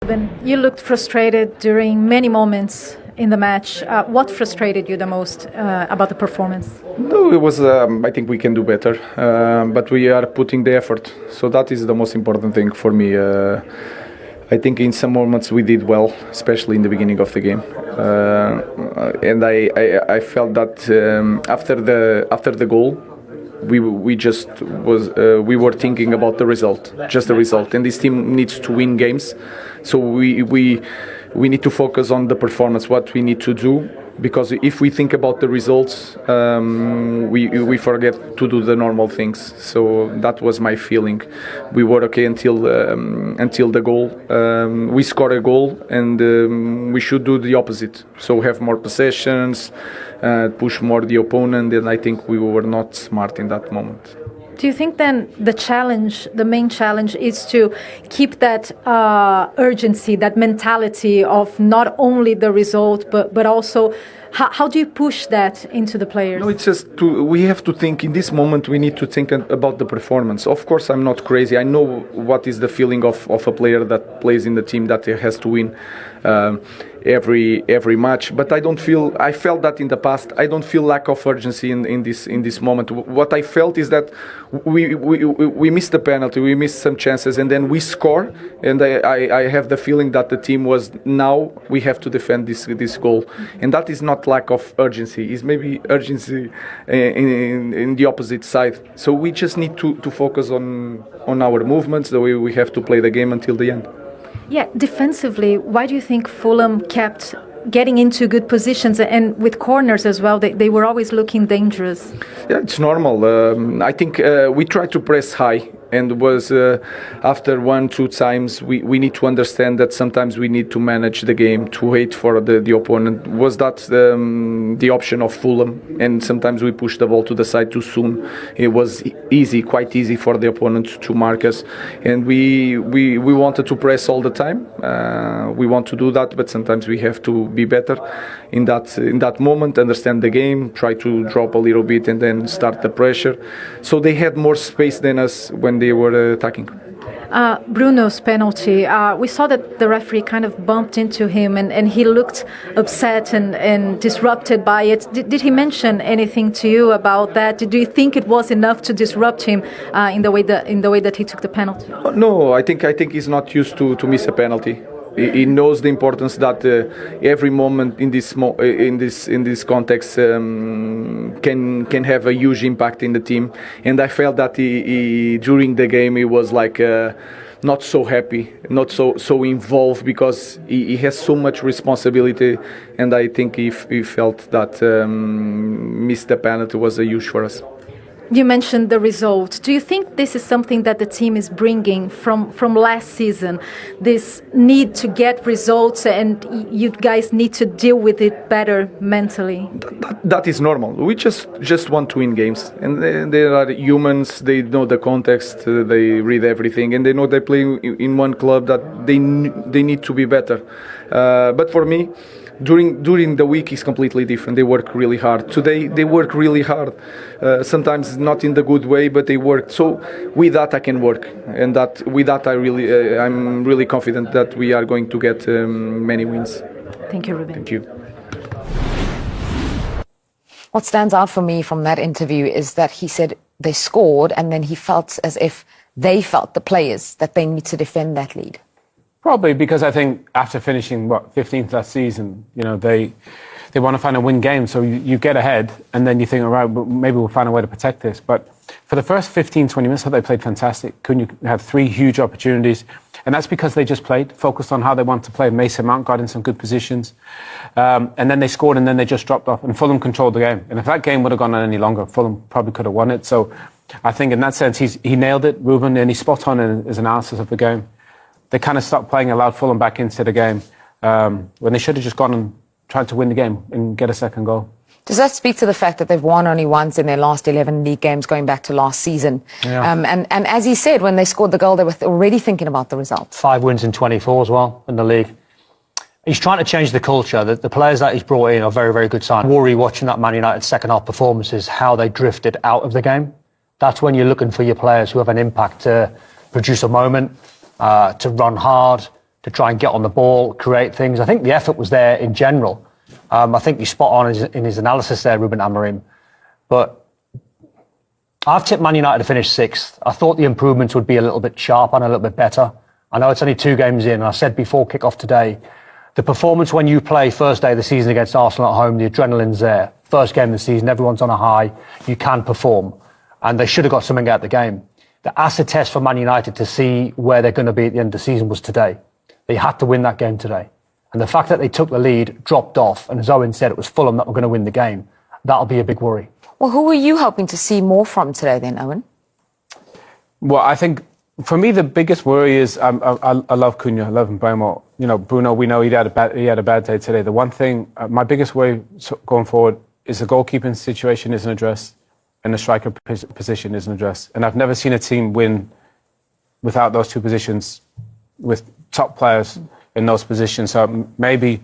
Ruben, you looked frustrated during many moments in the match. What frustrated you the most about the performance? No, it was. I think we can do better, but we are putting the effort. So that is the most important thing for me. I think in some moments we did well, especially in the beginning of the game, and I felt that after the goal, we were thinking about the result, just the result. And this team needs to win games, so we need to focus on the performance, what we need to do. Because if we think about the results, we forget to do the normal things. So that was my feeling. We were okay until the goal. We scored a goal, and we should do the opposite. So have more possessions, push more the opponent, and I think we were not smart in that moment. Do you think then the main challenge is to keep that urgency, that mentality of not only the result, but also how do you push that into the players? No, it's just we have to think in this moment. We need to think about the performance. Of course, I'm not crazy. I know what is the feeling of a player that plays in the team that has to win every match. But I don't feel. I felt that in the past. I don't feel lack of urgency in this moment. What I felt is that we missed the penalty, we missed some chances, and then we score. And I have the feeling that the team was, now we have to defend this goal, and that is not lack of urgency. It's maybe urgency in the opposite side. So we just need to focus on our movements, the way we have to play the game until the end. Yeah, defensively, why do you think Fulham kept getting into good positions, and with corners as well? They were always looking dangerous. Yeah, it's normal. I think we tried to press high, and was after 1-2 times we need to understand that sometimes we need to manage the game, to wait for the opponent. Was that the option of Fulham? And sometimes we push the ball to the side too soon. It was quite easy for the opponent to mark us, and we wanted to press all the time. We want to do that, but sometimes we have to be better in that moment, understand the game, try to drop a little bit, and then start the pressure. So they had more space than us when they were attacking. Bruno's penalty, we saw that the referee kind of bumped into him, and he looked upset and disrupted by it. Did he mention anything to you about that? Do you think it was enough to disrupt him in the way that he took the penalty? No, I think he's not used to miss a penalty. He knows the importance that every moment in this context can have a huge impact in the team, and I felt that he during the game he was like not so happy, not so involved, because he has so much responsibility, and I think he felt that miss the penalty was a huge for us. You mentioned the result. Do you think this is something that the team is bringing from last season? This need to get results, and you guys need to deal with it better mentally? That is normal. We just want to win games, and they are humans. They know the context. They read everything, and they know they play in one club that they need to be better. But for me, during the week is completely different. They work really hard. Today they work really hard. Sometimes not in the good way, but they work. So with that I can work, and with that I'm really confident that we are going to get many wins. Thank you, Ruben. Thank you. What stands out for me from that interview is that he said they scored, and then he felt as if they felt, the players, that they need to defend that lead. Probably because I think after finishing 15th last season, they want to find a win game. So you get ahead, and then you think, all right, maybe we'll find a way to protect this. But for the first 15-20 minutes, they played fantastic. Couldn't you have 3 huge opportunities? And that's because they just played, focused on how they want to play. Mason Mount got in some good positions, and then they scored, and then they just dropped off. And Fulham controlled the game. And if that game would have gone on any longer, Fulham probably could have won it. So I think in that sense, he nailed it, Ruben, and he's spot on in his analysis of the game. They kind of stopped playing, allowed Fulham back into the game when they should have just gone and tried to win the game and get a second goal. Does that speak to the fact that they've won only once in their last 11 league games going back to last season? Yeah. And as he said, when they scored the goal, they were already thinking about the result. 5 wins in 24 as well in the league. He's trying to change the culture. The players that he's brought in are very, very good signs. Worry watching that Man United second half performances, how they drifted out of the game. That's when you're looking for your players who have an impact to produce a moment, to run hard, to try and get on the ball, create things. I think the effort was there in general. I think you're spot on in his analysis there, Ruben Amorim. But I've tipped Man United to finish 6th. I thought the improvements would be a little bit sharper and a little bit better. I know it's only 2 games in, and I said before kick-off today, the performance when you play first day of the season against Arsenal at home, the adrenaline's there. First game of the season, everyone's on a high. You can perform. And they should have got something out of the game. The acid test for Man United to see where they're going to be at the end of the season was today. They had to win that game today. And the fact that they took the lead, dropped off, and as Owen said, it was Fulham that were going to win the game, that'll be a big worry. Well, who were you hoping to see more from today then, Owen? Well, I think for me the biggest worry is I love Cunha, I love Mbeumo. You know, Bruno, we know he had a bad day today. The one thing, my biggest worry going forward is the goalkeeping situation isn't addressed and the striker position isn't addressed. And I've never seen a team win without those 2 positions, with top players in those positions. So maybe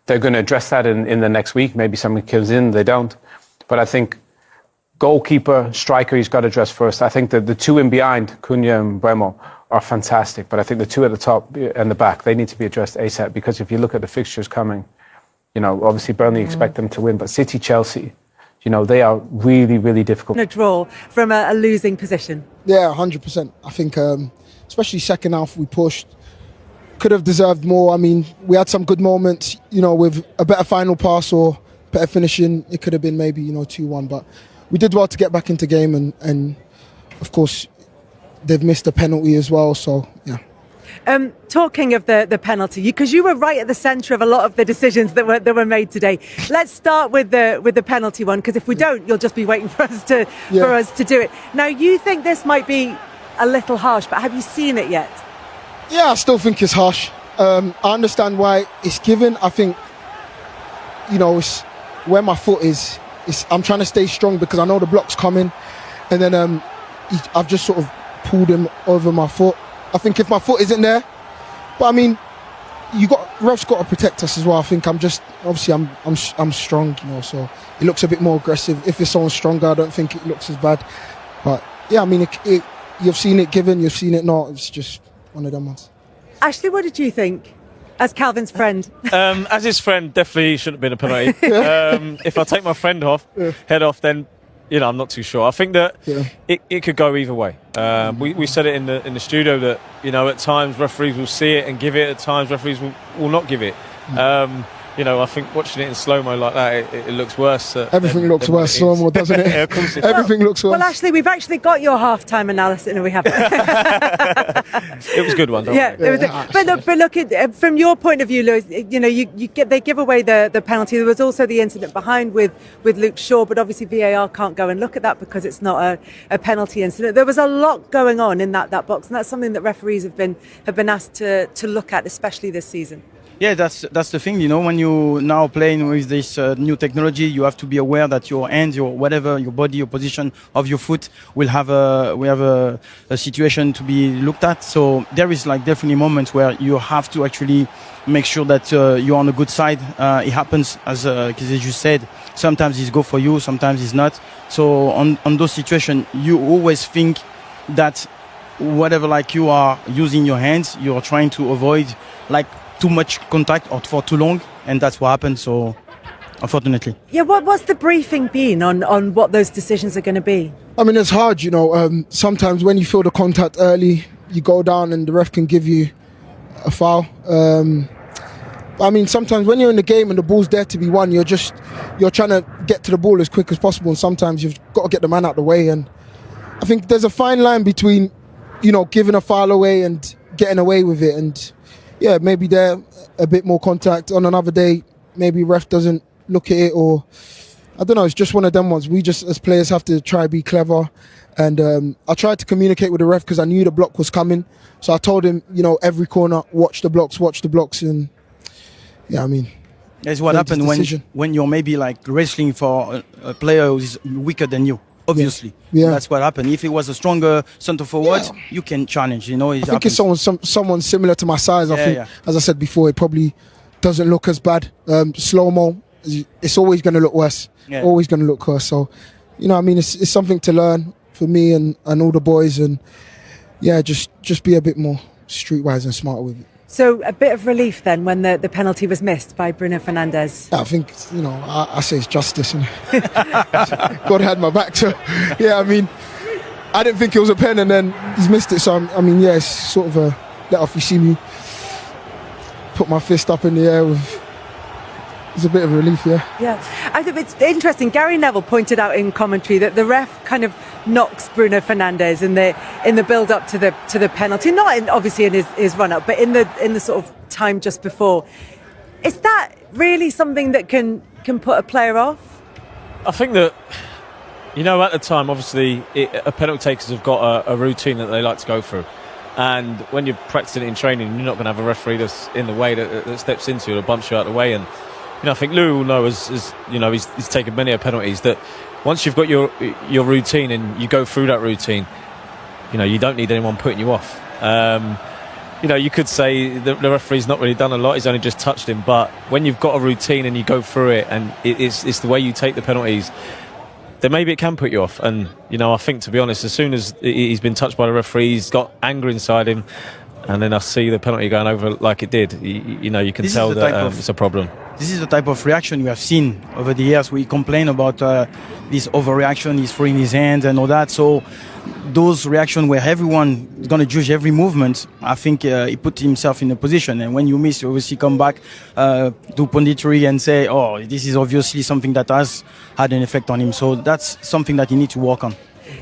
they're going to address that in the next week. Maybe someone comes in, they don't. But I think goalkeeper, striker, he's got to address first. I think that the 2 in behind, Cunha and Mbeumo, are fantastic. But I think the 2 at the top and the back, they need to be addressed ASAP. Because if you look at the fixtures coming, you know, obviously Burnley expect them to win. But City, Chelsea, you know, they are really, really difficult. A draw from a losing position. Yeah, 100%. I think, especially second half, we pushed. Could have deserved more. I mean, we had some good moments, you know, with a better final pass or better finishing. It could have been maybe, you know, 2-1. But we did well to get back into game. And of course, they've missed a penalty as well. So, yeah. Talking of the penalty, because you were right at the centre of a lot of the decisions that were made today. Let's start with the penalty one, because if we don't, you'll just be waiting for us to do it. Now, you think this might be a little harsh, but have you seen it yet? Yeah, I still think it's harsh. I understand why it's given. I think, you know, it's where my foot is. I'm trying to stay strong because I know the block's coming, and then I've just sort of pulled him over my foot. I think if my foot isn't there, but I mean, ref's got to protect us as well. I think I'm strong, you know, so it looks a bit more aggressive. If it's someone stronger, I don't think it looks as bad. But yeah, I mean, you've seen it given, you've seen it not. It's just one of them ones. Ashley, what did you think? As Calvin's friend. As his friend, definitely shouldn't have been a penalty. If I take my friend head off, then, you know, I'm not too sure. I think that it could go either way. We said it in the studio that, you know, at times referees will see it and give it. At times referees will not give it. You know, I think watching it in slow-mo like that, it looks worse. Everything looks worse slow-mo, doesn't it? Yeah, of course it Everything looks worse. Well, Ashley, we've actually got your half-time analysis. No, we haven't. It was a good one, it was. But look, from your point of view, Lewis, you know, they give away the penalty. There was also the incident behind with Luke Shaw, but obviously VAR can't go and look at that because it's not a penalty incident. There was a lot going on in that box, and that's something that referees have been asked to look at, especially this season. Yeah, that's the thing, you know, when you now playing with this new technology, you have to be aware that your hands, your whatever, your body, your position of your foot will have a situation to be looked at. So there is like definitely moments where you have to actually make sure that you're on the good side. It happens, as you said, sometimes it's go for you, sometimes it's not. So on those situations, you always think that whatever like you are using your hands, you're trying to avoid like too much contact or for too long, and that's what happened. So, unfortunately. Yeah, what's the briefing been on what those decisions are going to be? I mean, it's hard, you know. Sometimes when you feel the contact early, you go down and the ref can give you a foul. I mean, sometimes when you're in the game and the ball's there to be won, you're trying to get to the ball as quick as possible, and sometimes you've got to get the man out of the way. And I think there's a fine line between, you know, giving a foul away and getting away with it. And yeah, maybe there a bit more contact. On another day, maybe ref doesn't look at it, or I don't know. It's just one of them ones. We just as players have to try be clever. And I tried to communicate with the ref because I knew the block was coming. So I told him, you know, every corner, watch the blocks, and yeah, I mean, that's what happened when you're maybe like wrestling for a player who's weaker than you. Obviously, yeah. That's what happened. If it was a stronger centre forward, you can challenge. You know, I think it's someone similar to my size. I think, as I said before, it probably doesn't look as bad. Slow-mo, it's always going to look worse. Yeah. Always going to look worse. So, you know, I mean, it's something to learn for me and all the boys, and yeah, just be a bit more streetwise and smart with it. So a bit of relief then when the penalty was missed by Bruno Fernandes. I think, I say it's justice. And God had my back. So, yeah, I mean, I didn't think it was a pen and then he's missed it. So, it's sort of a let off. You see me put my fist up in the air with... It's a bit of relief, yeah. Yeah, I think it's interesting. Gary Neville pointed out in commentary that the ref kind of knocks Bruno Fernandes in the build up to the penalty, not obviously in his run up, but in the sort of time just before. Is that really something that can put a player off? I think that at the time, obviously, a penalty takers have got a routine that they like to go through. And when you're practicing it in training, you're not going to have a referee that's in the way that steps into it or bumps you out of the way. And I think Lou will know, as he's taken many penalties, that once you've got your routine and you go through that routine, you don't need anyone putting you off. You could say the referee's not really done a lot; he's only just touched him. But when you've got a routine and you go through it, and it's the way you take the penalties, then maybe it can put you off. And I think, to be honest, as soon as he's been touched by the referee, he's got anger inside him, and then I see the penalty going over like it did. You can tell that it's a problem. This is the type of reaction we have seen over the years. We complain about this overreaction, he's throwing his hands and all that. So those reactions where everyone is going to judge every movement, I think he put himself in a position. And when you miss, you obviously come back do punditry and say, oh, this is obviously something that has had an effect on him. So that's something that you need to work on.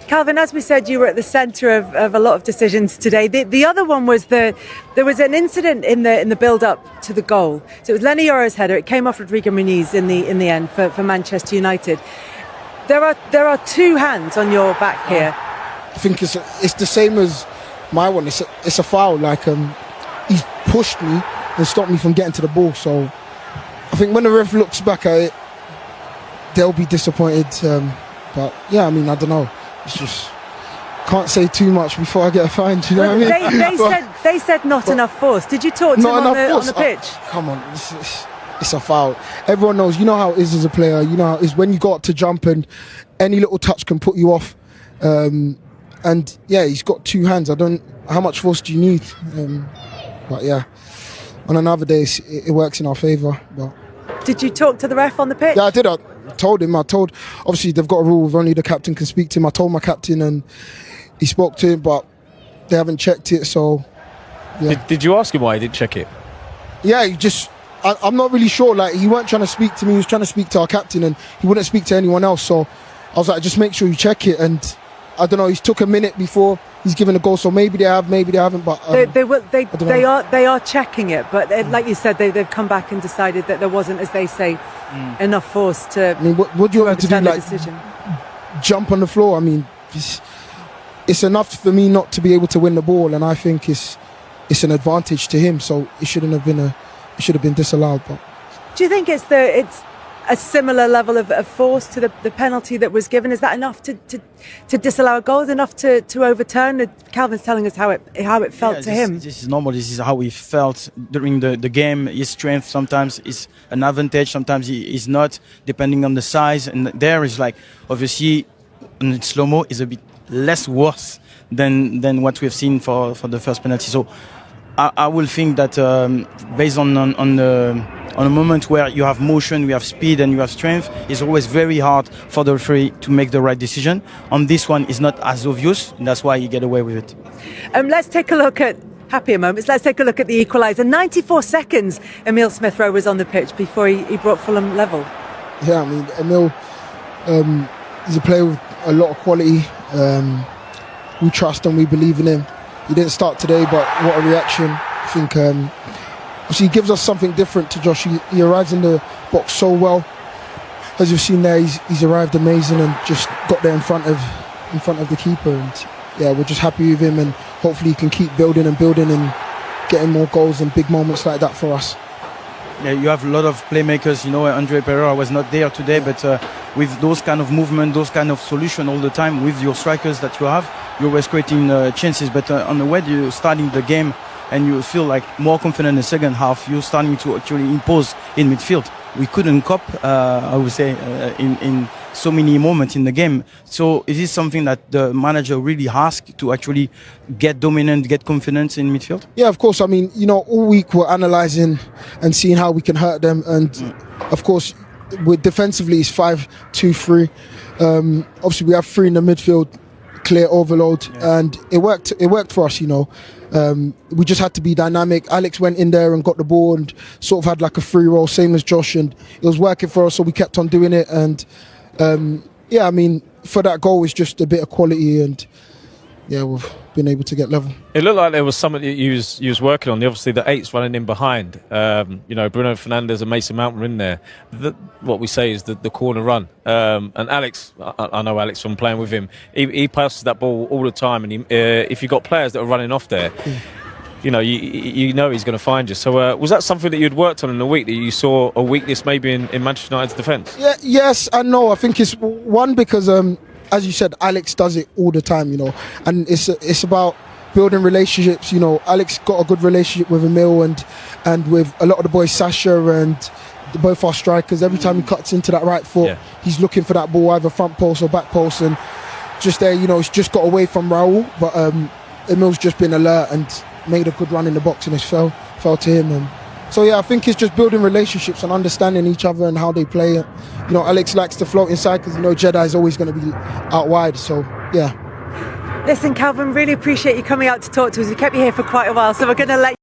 Calvin, as we said, you were at the centre of a lot of decisions today. The other one was there was an incident in the build-up to the goal. So it was Lenny Yoro's header. It came off Rodrigo Muniz in the end for Manchester United. There are two hands on your back here. I think it's the same as my one. It's a foul. Like he's pushed me and stopped me from getting to the ball. So I think when the ref looks back at it, they'll be disappointed. But yeah, I don't know. It's just can't say too much before I get a fine. Do you know what I mean? They said not enough force. Did you talk to him on the pitch? Come on, it's a foul. Everyone knows. You know how it is as a player. You know how it is when you got to jump and any little touch can put you off. And yeah, he's got two hands. How much force do you need? But yeah, on another day it works in our favour. But did you talk to the ref on the pitch? Yeah, I did. I told him. Obviously they've got a rule where only the captain can speak to him. I told my captain and he spoke to him, but they haven't checked it. So yeah. Did you ask him why he didn't check it? Yeah, I'm not really sure. Like, he weren't trying to speak to me. He was trying to speak to our captain, and he wouldn't speak to anyone else. So I was like, just make sure you check it. And I don't know. He's took a minute before he's given a goal. So maybe they have, maybe they haven't. But they are checking it. But like you said, they've come back and decided that there wasn't, as they say, enough force to. I mean, what do you want me to do? Like, decision? Jump on the floor? I mean, it's enough for me not to be able to win the ball, and I think it's an advantage to him. So it shouldn't have been it should have been disallowed. But do you think it's a similar level of force to the penalty that was given? Is that enough to disallow a goal? Is enough to overturn? Calvin's telling us how it felt to him. This is normal. This is how he felt during the game. His strength sometimes is an advantage, sometimes he is not, depending on the size. And there is, like, obviously in slow-mo is a bit less worse than what we've seen for the first penalty. So I will think that based on a moment where you have motion, you have speed and you have strength, it's always very hard for the referee to make the right decision. On this one, it's not as obvious, and that's why you get away with it. Let's take a look at happier moments. Let's take a look at the equaliser. 94 seconds Emile Smith Rowe was on the pitch before he brought Fulham level. Yeah, I mean, Emile, he's a player with a lot of quality. We trust and we believe in him. He didn't start today, but what a reaction. I think he gives us something different to Josh. He arrives in the box so well. As you've seen there, he's arrived amazing and just got there in front of the keeper. And yeah, we're just happy with him, and hopefully he can keep building and getting more goals and big moments like that for us. Yeah, you have a lot of playmakers. Andre Pereira was not there today, but with those kind of movement, those kind of solution all the time with your strikers that you have, you're always creating chances. But on the way you're starting the game and you feel like more confident in the second half, you're starting to actually impose in midfield. we couldn't cope. I would say in so many moments in the game. So is this something that the manager really asked to actually get dominant, get confidence in midfield? Yeah, of course. I mean, all week we're analysing and seeing how we can hurt them. And of course, with defensively, it's 5-2-3. Obviously, we have 3 in the midfield, clear overload, and it worked. It worked for us, we just had to be dynamic. Alex went in there and got the ball and sort of had like a free roll, same as Josh, and it was working for us, so we kept on doing it. And I mean, for that goal, it's just a bit of quality, and we've been able to get level. It looked like there was something that you was working on. Obviously, the 8's running in behind. Bruno Fernandes and Mason Mount were in there. What we say is the corner run. And Alex, I know Alex from playing with him. He passes that ball all the time. And if you've got players that are running off there, you know he's going to find you. So was that something that you'd worked on in the week, that you saw a weakness maybe in Manchester United's defence? Yeah, yes and no. I think it's one because as you said, Alex does it all the time, and it's about building relationships. Alex got a good relationship with Emile and with a lot of the boys, Sasha and both our strikers. Every time he cuts into that right foot, he's looking for that ball, either front post or back post, and just there, he's just got away from Raul, but Emile's just been alert and made a good run in the box, and it fell to him. And so I think it's just building relationships and understanding each other and how they play. Alex likes to float inside because Jedi is always going to be out wide. So Listen, Calvin, really appreciate you coming out to talk to us. We kept you here for quite a while, so we're going to let